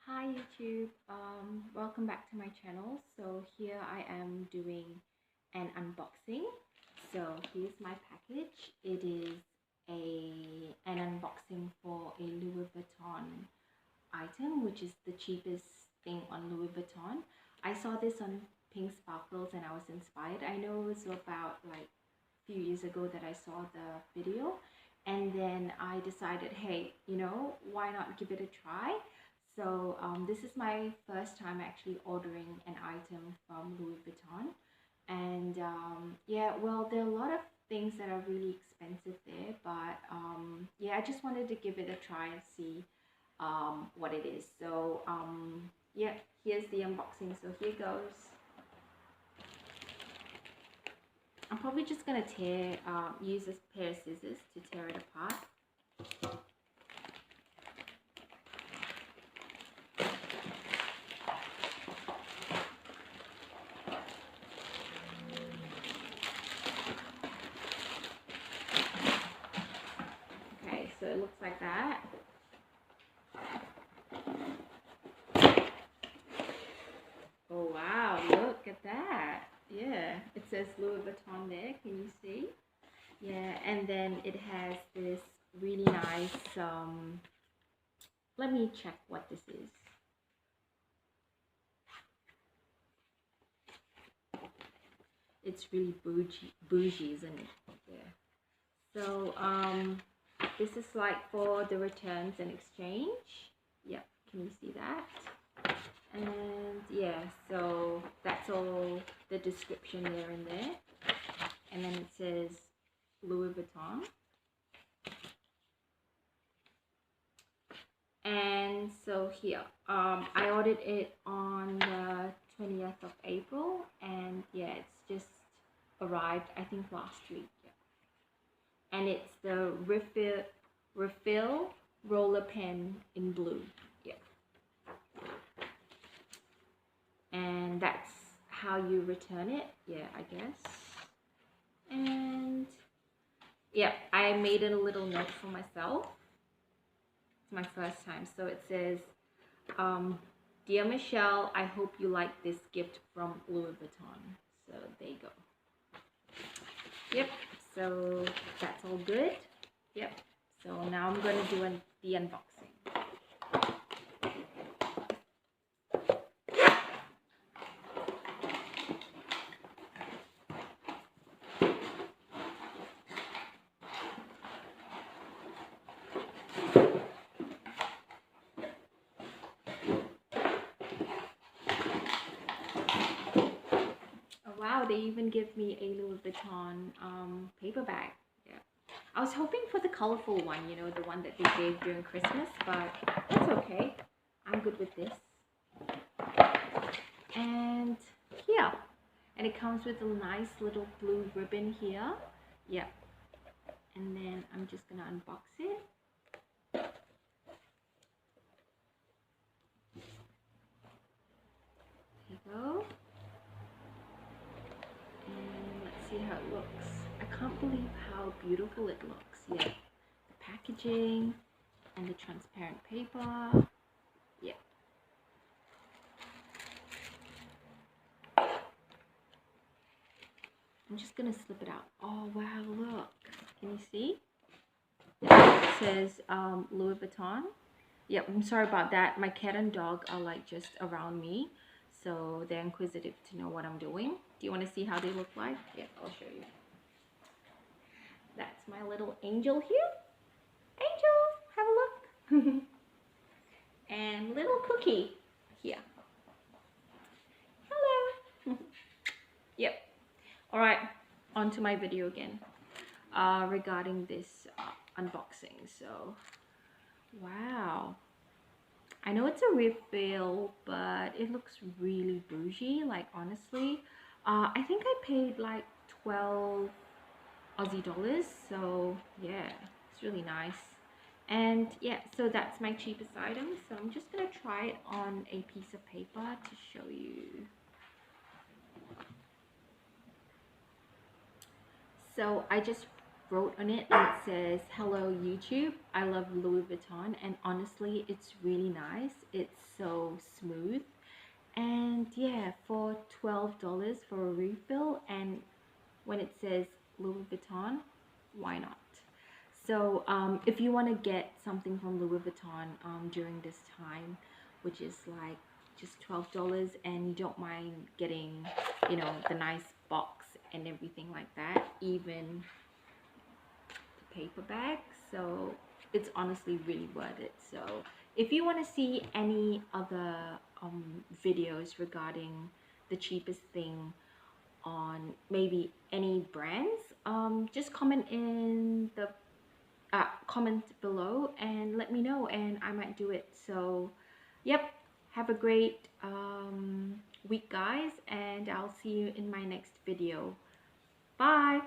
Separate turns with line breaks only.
Hi YouTube, welcome back to my channel. So here I am doing an unboxing. So here's my package. It is an unboxing for a Louis Vuitton item, which is the cheapest thing on Louis Vuitton. I saw this on Pink Sparkles and I was inspired. I know it was about like a few years ago that I saw the video, and then I decided, hey, why not give it a try? So this is my first time actually ordering an item from Louis Vuitton. And yeah, well, there are a lot of things that are really expensive there, but yeah, I just wanted to give it a try and see what it is. So yeah, here's the unboxing. So here goes. I'm probably just gonna use this pair of scissors to tear it apart. Okay, so it looks like that. Oh wow, look at that. Yeah, it says Louis Vuitton there, can you see? Yeah, and then it has this really nice, let me check what this is. It's really bougie, isn't it? Yeah. So, this is like for the returns and exchange. Yep, can you see that? And yeah, so that's all the description there and there. And then it says Louis Vuitton. And so here, I ordered it on the 20th of April, and yeah, it's just arrived, I think, last week. Yeah. And it's the refill roller pen in blue. Yeah. And that's how you return it. Yeah, I guess. And yeah, I made a little note for myself. It's my first time. So it says, Dear Michelle, I hope you like this gift from Louis Vuitton. So there you go. Yep, so that's all good. Yep, so now I'm going to do the unboxing. Wow, they even give me a Louis Vuitton paper bag. Yeah, I was hoping for the colorful one, the one that they gave during Christmas, but that's okay. I'm good with this. And here, and it comes with a nice little blue ribbon here. Yeah, and then I'm just gonna unbox it. There you go. See how it looks. I can't believe how beautiful it looks. Yeah, the packaging and the transparent paper. Yeah. I'm just gonna slip it out. Oh wow, look. Can you see? It says Louis Vuitton. Yep, I'm sorry about that. My cat and dog are like just around me, so they're inquisitive to know what I'm doing. Do you want to see how they look like? Yeah, I'll show you. That's my little angel here. Angel, have a look. And little cookie here. Hello. Yep. All right, on to my video again regarding this unboxing. So, wow. I know it's a refill, but it looks really bougie, like honestly. I think I paid like 12 Aussie dollars, so yeah, it's really nice. And yeah, so that's my cheapest item. So I'm just gonna try it on a piece of paper to show you. So I just wrote on it, and it says, "Hello YouTube, I love Louis Vuitton," and honestly it's really nice. It's so smooth. And yeah, for $12 for a refill, and when it says Louis Vuitton, why not? So if you want to get something from Louis Vuitton during this time, which is like just $12, and you don't mind getting, you know, the nice box and everything like that, even the paper bag, so it's honestly really worth it. So if you want to see any other videos regarding the cheapest thing on maybe any brands, just comment in the comment below and let me know, and I might do it. So yep, have a great week guys, and I'll see you in my next video. Bye.